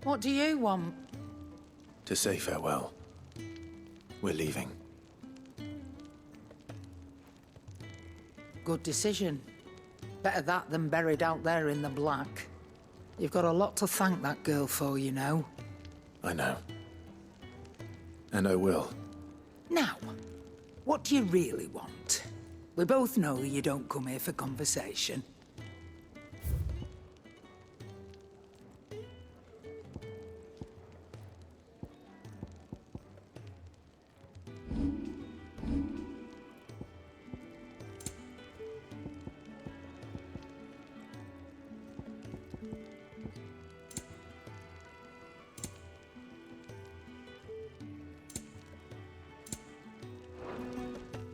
What do you want? To say farewell. We're leaving. Good decision. Better that than buried out there in the black. You've got a lot to thank that girl for, you know. I know. And I will. Now, what do you really want? We both know you don't come here for conversation.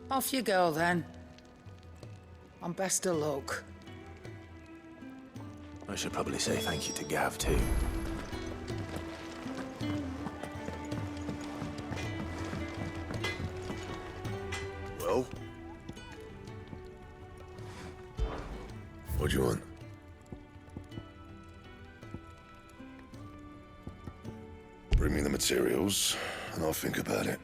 Off you go, then. And best of luck. I should probably say thank you to Gav, too. Well? What do you want? Bring me the materials, and I'll think about it.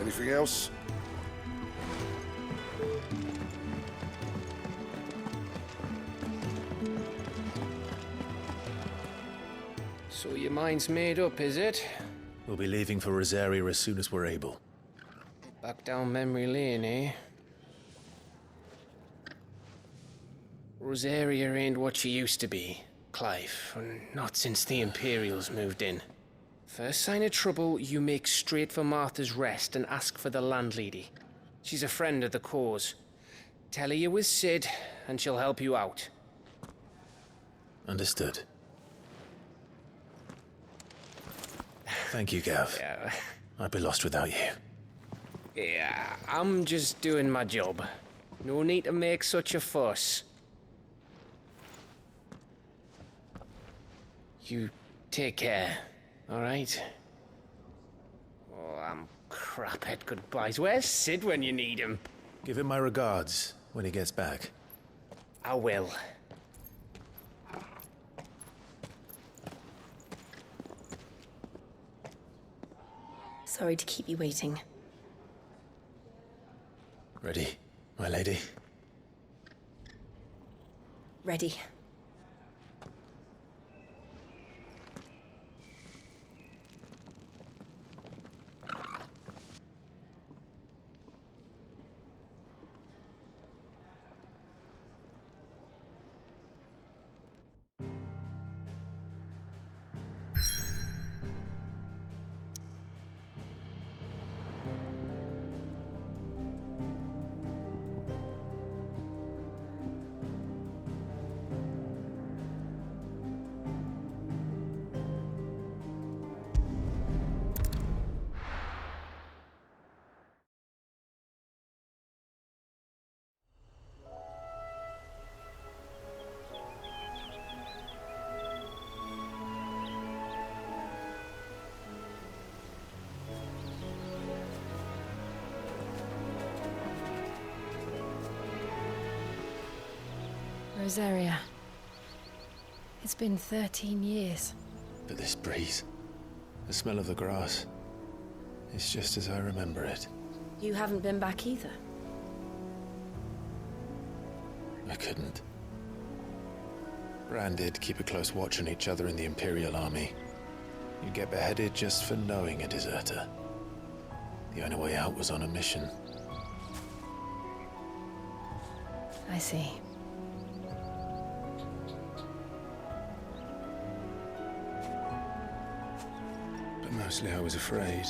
Anything else? So your mind's made up, is it? We'll be leaving for Rosaria as soon as we're able. Back down memory lane, eh? Rosaria ain't what she used to be, Clive, and not since the Imperials moved in. First sign of trouble, you make straight for Martha's Rest and ask for the landlady. She's a friend of the cause. Tell her you're with Sid, and she'll help you out. Understood. Thank you, Gav. Yeah, I'd be lost without you. yeah, I'm just doing my job. No need to make such a fuss. You take care. All right. Oh, I'm crap at goodbyes. Where's Sid when you need him? Give him my regards when he gets back. I will. Sorry to keep you waiting. Ready, my lady? Ready. Rosaria. It's been 13 years. But this breeze, the smell of the grass, it's just as I remember it. You haven't been back either. I couldn't. Bran did keep a close watch on each other in the Imperial Army. You'd get beheaded just for knowing a deserter. The only way out was on a mission. I see. But mostly I was afraid.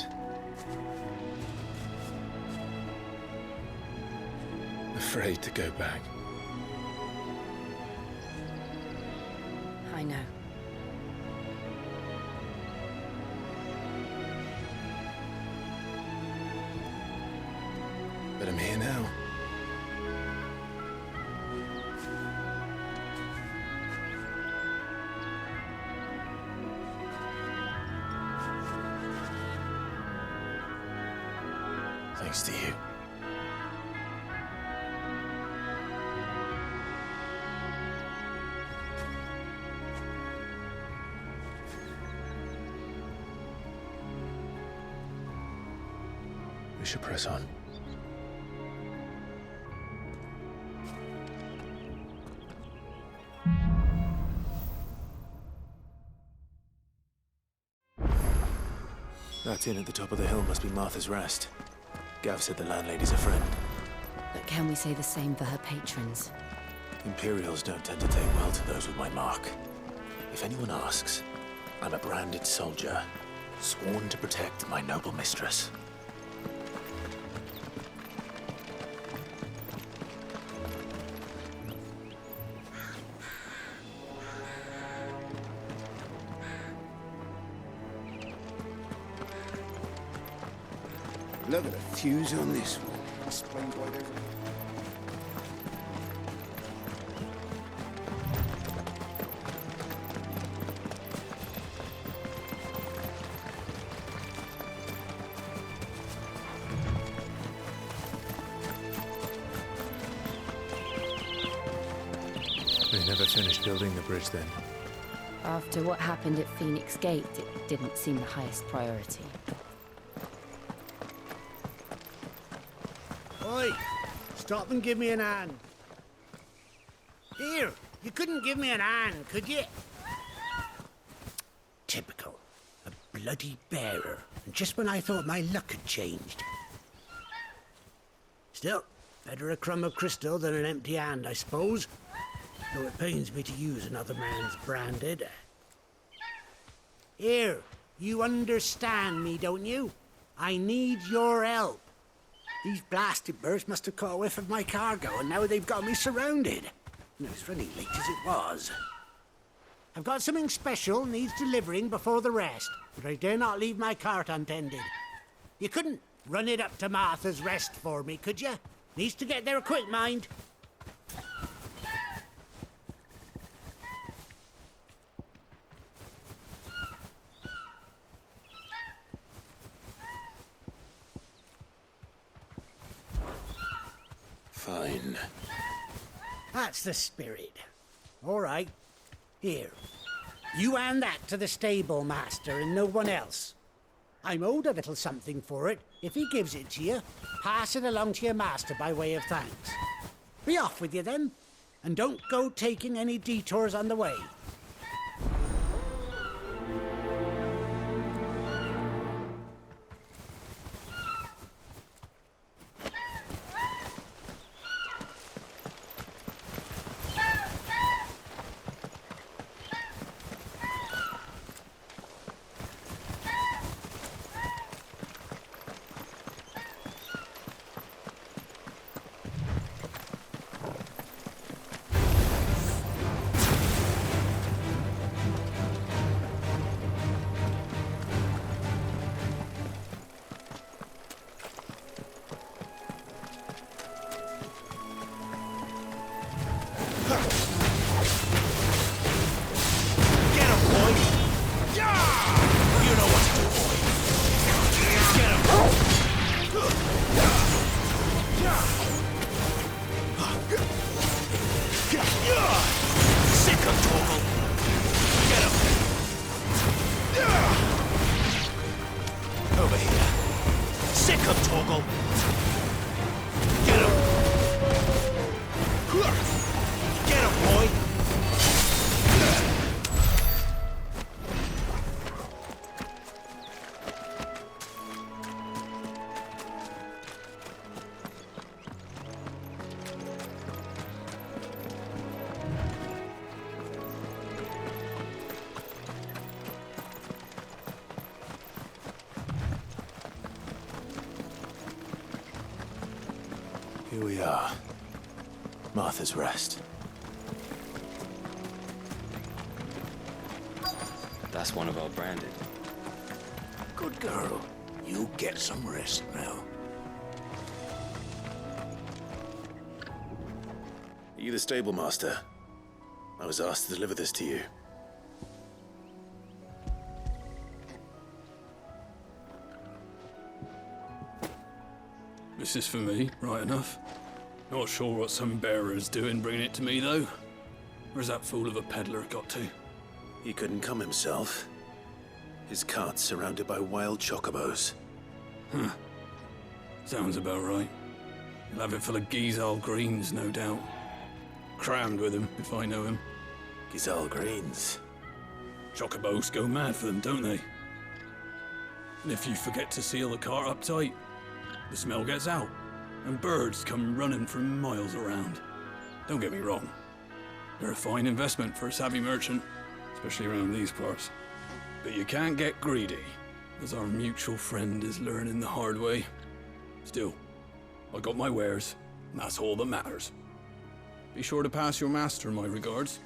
Afraid to go back. I know. But I'm here now. thanks to you. We should press on. That inn at the top of the hill must be Martha's Rest. Gav said the landlady's a friend. But can we say the same for her patrons? Imperials don't tend to take well to those with my mark. If anyone asks, I'm a branded soldier, sworn to protect my noble mistress. Look at the fuse on this one. Explains why there's a... They never finished building the bridge then. After what happened at Phoenix Gate, it didn't seem the highest priority. Oi! Stop and give me an hand. Here, you couldn't give me an hand, could you? Typical. A bloody bearer. And just when I thought my luck had changed. Still, better a crumb of crystal than an empty hand, I suppose. Though it pains me to use another man's branded. Here, you understand me, don't you? I need your help. These blasted birds must have caught a whiff of my cargo, and now they've got me surrounded. And it was running late as it was. I've got something special needs delivering before the rest, but I dare not leave my cart untended. You couldn't run it up to Martha's Rest for me, could you? Needs to get there quick, mind. Fine. That's the spirit. All right. Here. You hand that to the stable master and no one else. I'm owed a little something for it. If he gives it to you, pass it along to your master by way of thanks. Be off with you then, and don't go taking any detours on the way. Over here. Sick of Torgal. Get him. Get him, boy. Here we are. Martha's Rest. That's one of our branded. Good girl. You get some rest now. Are you the stable master? I was asked to deliver this to you. This is for me, right enough. Not sure what some bearer's doing bringing it to me, though. Where's that fool of a peddler got to? He couldn't come himself. His cart's surrounded by wild chocobos. Huh. Sounds about right. He'll have it full of Gizal greens, no doubt. Crammed with him, if I know him. Gizal greens. Chocobos go mad for them, don't they? And if you forget to seal the cart up tight, the smell gets out, and birds come running from miles around. Don't get me wrong. They're a fine investment for a savvy merchant, especially around these parts. But you can't get greedy, as our mutual friend is learning the hard way. Still, I got my wares, and that's all that matters. Be sure to pass your master my regards.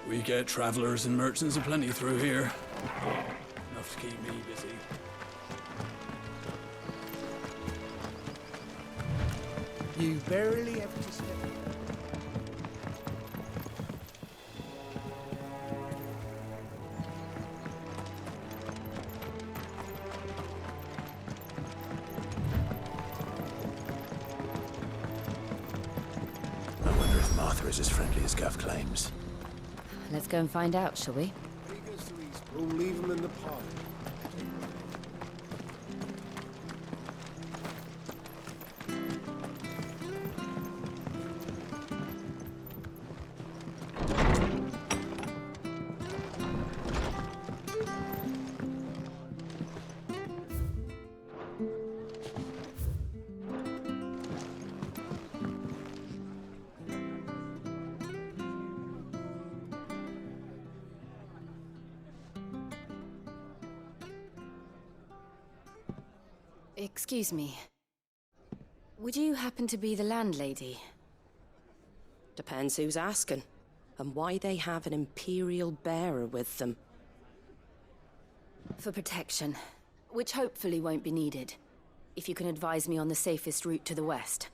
We get travelers and merchants aplenty through here. Enough to keep me busy. You barely have to step. I wonder if Martha is as friendly as Gav claims. Let's go and find out, shall we? We'll leave them in the pod. Excuse me. Would you happen to be the landlady? Depends who's asking, and why they have an Imperial bearer with them. For protection, which hopefully won't be needed. If you can advise me on the safest route to the west.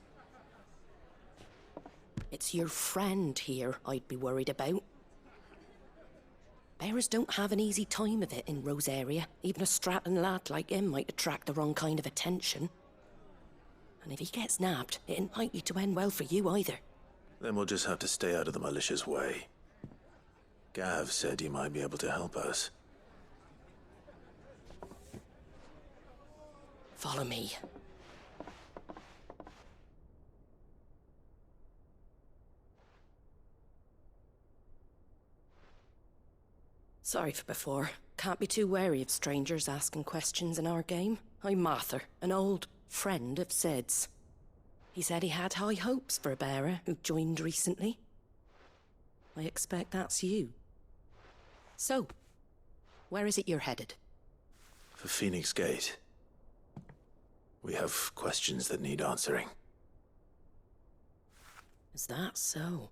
It's your friend here I'd be worried about. Bearers don't have an easy time of it in Rosaria. Even a Stratton lad like him might attract the wrong kind of attention. And if he gets nabbed, it ain't likely to end well for you either. Then we'll just have to stay out of the malicious way. Gav said he might be able to help us. Follow me. Sorry for before. Can't be too wary of strangers asking questions in our game. I'm Martha, an old friend of Sid's. He said he had high hopes for a bearer who joined recently. I expect that's you. So, where is it you're headed? For Phoenix Gate. We have questions that need answering. Is that so?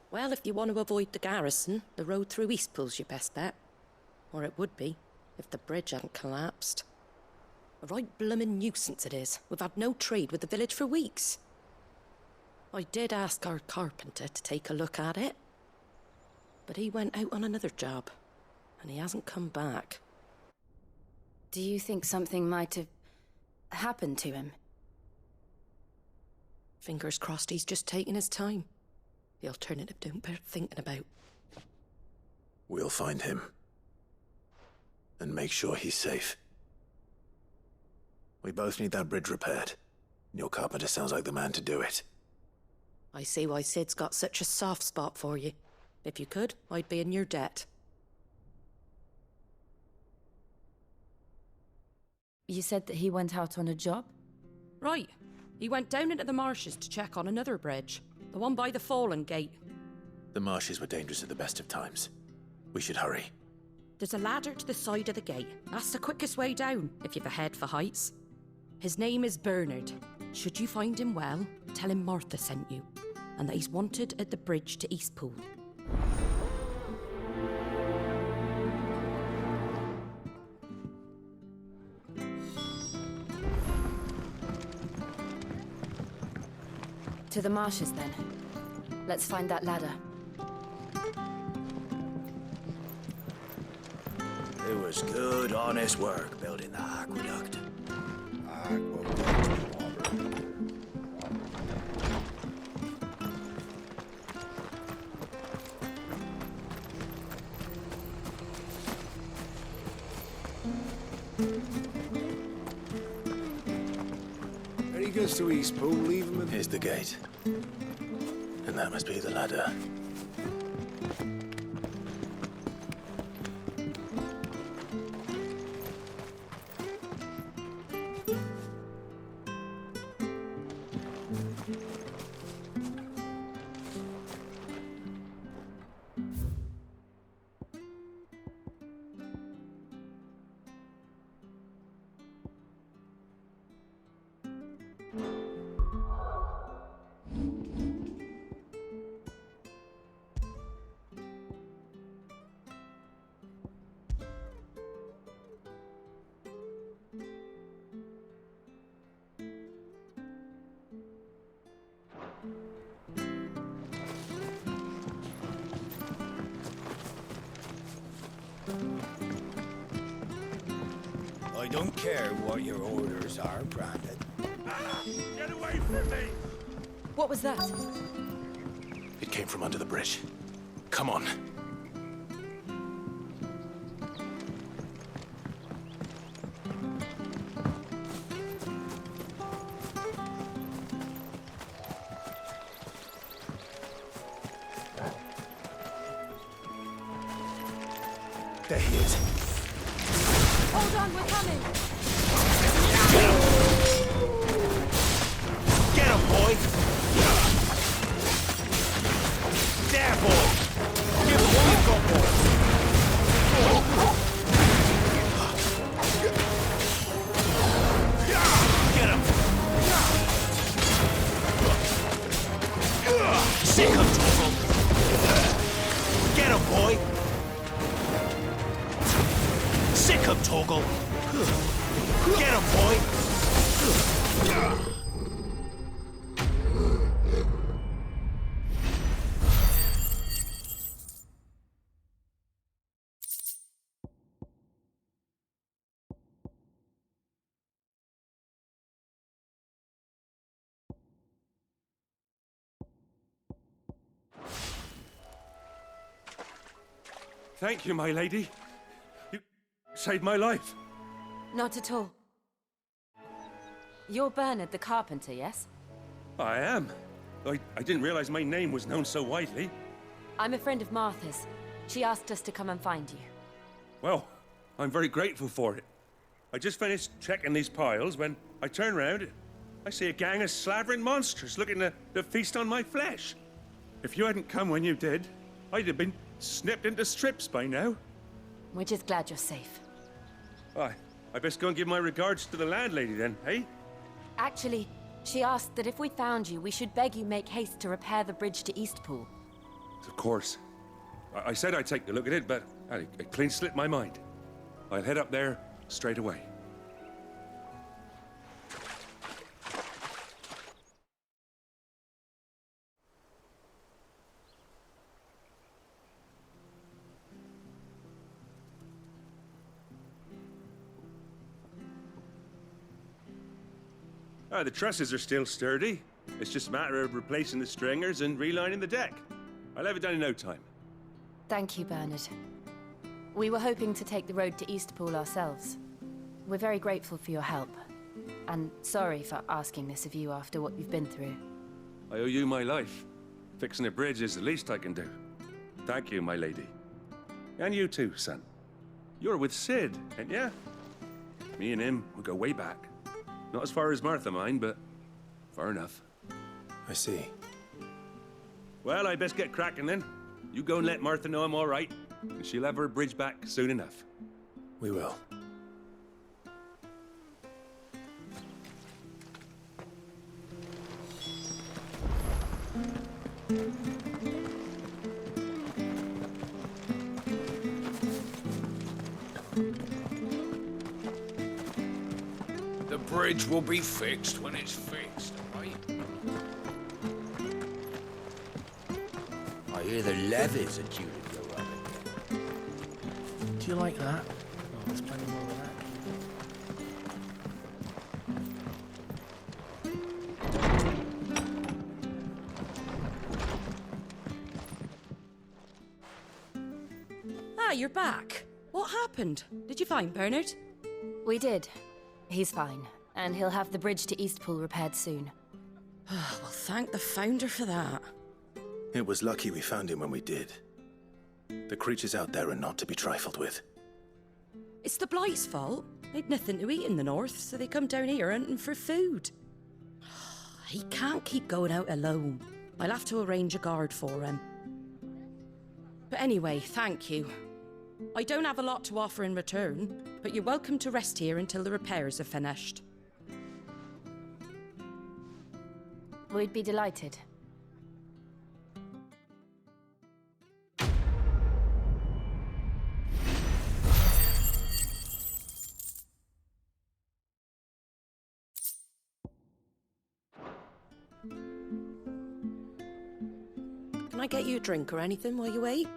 Well, if you want to avoid the garrison, the road through Eastpool's your best bet. Or it would be, if the bridge hadn't collapsed. A right bloomin' nuisance it is. We've had no trade with the village for weeks. I did ask our carpenter to take a look at it. But he went out on another job, and he hasn't come back. Do you think something might have happened to him? Fingers crossed he's just taking his time. The alternative don't bear thinking about. We'll find him. And make sure he's safe. We both need that bridge repaired. Your carpenter sounds like the man to do it. I see why Sid's got such a soft spot for you. If you could, I'd be in your debt. You said that he went out on a job? Right. He went down into the marshes to check on another bridge. The one by the Fallen Gate. The marshes were dangerous at the best of times. We should hurry. There's a ladder to the side of the gate. That's the quickest way down, if you've a head for heights. His name is Bernard. Should you find him well, tell him Martha sent you, and that he's wanted at the bridge to Eastpool. To the marshes, then. Let's find that ladder. It was good, honest work building the aqueduct. When he goes to Eastpool, leave him. Here's the gate. And that must be the ladder. I don't care what your orders are, Brandon. Get away from me! What was that? It came from under the bridge. Come on. There he is. Hold on, we're coming! Get him, boy! There, boy! Give him what you've got, boy! Get him! Sick him, Torgal! Get him, boy! Sick him, Torgal! Get him, boy! Thank you, my lady. You saved my life. Not at all. You're Bernard the carpenter, yes? I am. I didn't realize my name was known so widely. I'm a friend of Martha's. She asked us to come and find you. Well, I'm very grateful for it. I just finished checking these piles when I turn around. I see a gang of slavering monsters looking to feast on my flesh. If you hadn't come when you did, I'd have been snipped into strips by now. We're just glad you're safe. I best go and give my regards to the landlady then, eh? Actually, she asked that if we found you, we should beg you make haste to repair the bridge to Eastpool. Of course. I said I'd take a look at it, but it clean slipped my mind. I'll head up there straight away. The trusses are still sturdy. It's just a matter of replacing the stringers and relining the deck. I'll have it done in no time. Thank you, Bernard. We were hoping to take the road to Eastpool ourselves. We're very grateful for your help. And sorry for asking this of you after what you've been through. I owe you my life. Fixing a bridge is the least I can do. Thank you, my lady. And you too, son. You're with Sid, ain't ya? Me and him, we go way back. Not as far as Martha, mind, but far enough. I see. Well, I best get cracking then. You go and let Martha know I'm all right, and she'll have her bridge back soon enough. We will. The bridge will be fixed when it's fixed, right? hear the levies are due to go up again. Do you like that? Oh, there's plenty more of that. Ah, you're back. What happened? Did you find Bernard? We did. He's fine, and he'll have the bridge to Eastpool repaired soon. Well, thank the Founder for that. It was lucky we found him when we did. The creatures out there are not to be trifled with. It's the Blight's fault. They'd nothing to eat in the north, so they come down here hunting for food. He can't keep going out alone. I'll have to arrange a guard for him. But anyway, thank you. I don't have a lot to offer in return, but you're welcome to rest here until the repairs are finished. We'd be delighted. Can I get you a drink or anything while you wait?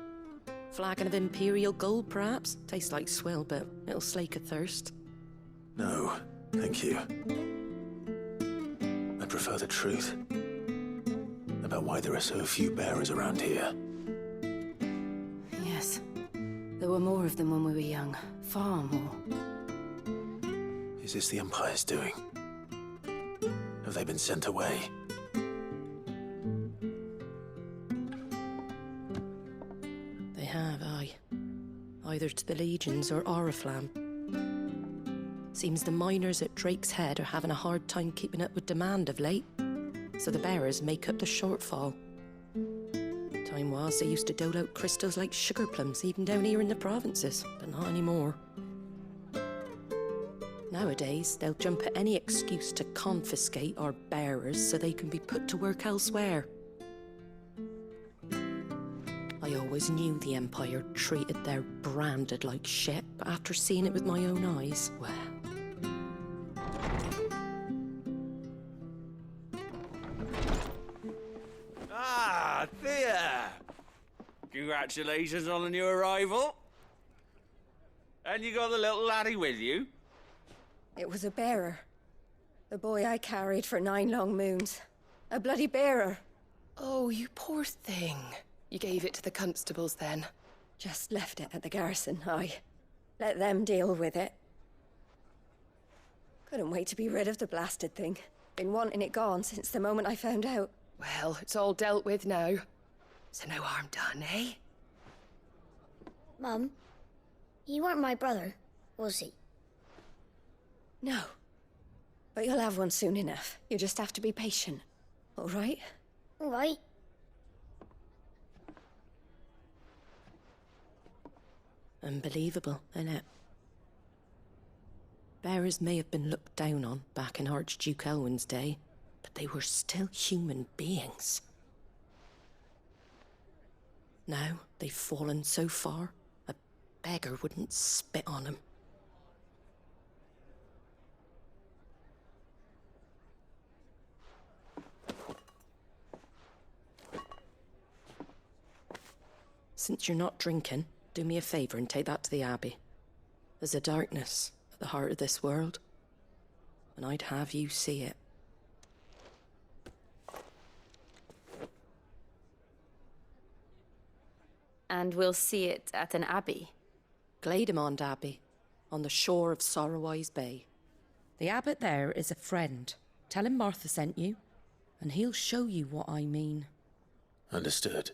Flagon of Imperial Gold, perhaps? Tastes like swill, but it'll slake a thirst. No, thank you. I prefer the truth about why there are so few bearers around here. Yes. There were more of them when we were young. Far more. Is this the Empire's doing? Have they been sent away? They have, aye. Either to the Legions or Oriflamme. Seems the miners at Drake's Head are having a hard time keeping up with demand of late, so the bearers make up the shortfall. Time was they used to dole out crystals like sugar plums even down here in the provinces, but not anymore. Nowadays, they'll jump at any excuse to confiscate our bearers so they can be put to work elsewhere. I always knew the Empire treated their branded like shit, but after seeing it with my own eyes, well... Ah, Thea! Congratulations on the new arrival. And you got the little laddie with you? It was a bearer. The boy I carried for 9 long moons. A bloody bearer. Oh, you poor thing. You gave it to the constables then? Just left it at the garrison, aye. Let them deal with it. Couldn't wait to be rid of the blasted thing. Been wanting it gone since the moment I found out. Well, it's all dealt with now. So no harm done, eh? Mum, he weren't my brother, was he? No. But you'll have one soon enough. You just have to be patient. All right? All right. Unbelievable, innit? Bearers may have been looked down on back in Archduke Elwin's day, but they were still human beings. Now they've fallen so far, a beggar wouldn't spit on them. Since you're not drinking, do me a favour and take that to the Abbey. There's a darkness at the heart of this world, and I'd have you see it. And we'll see it at an abbey? Glademond Abbey, on the shore of Sorrowwise Bay. The abbot there is a friend. Tell him Martha sent you, and he'll show you what I mean. Understood.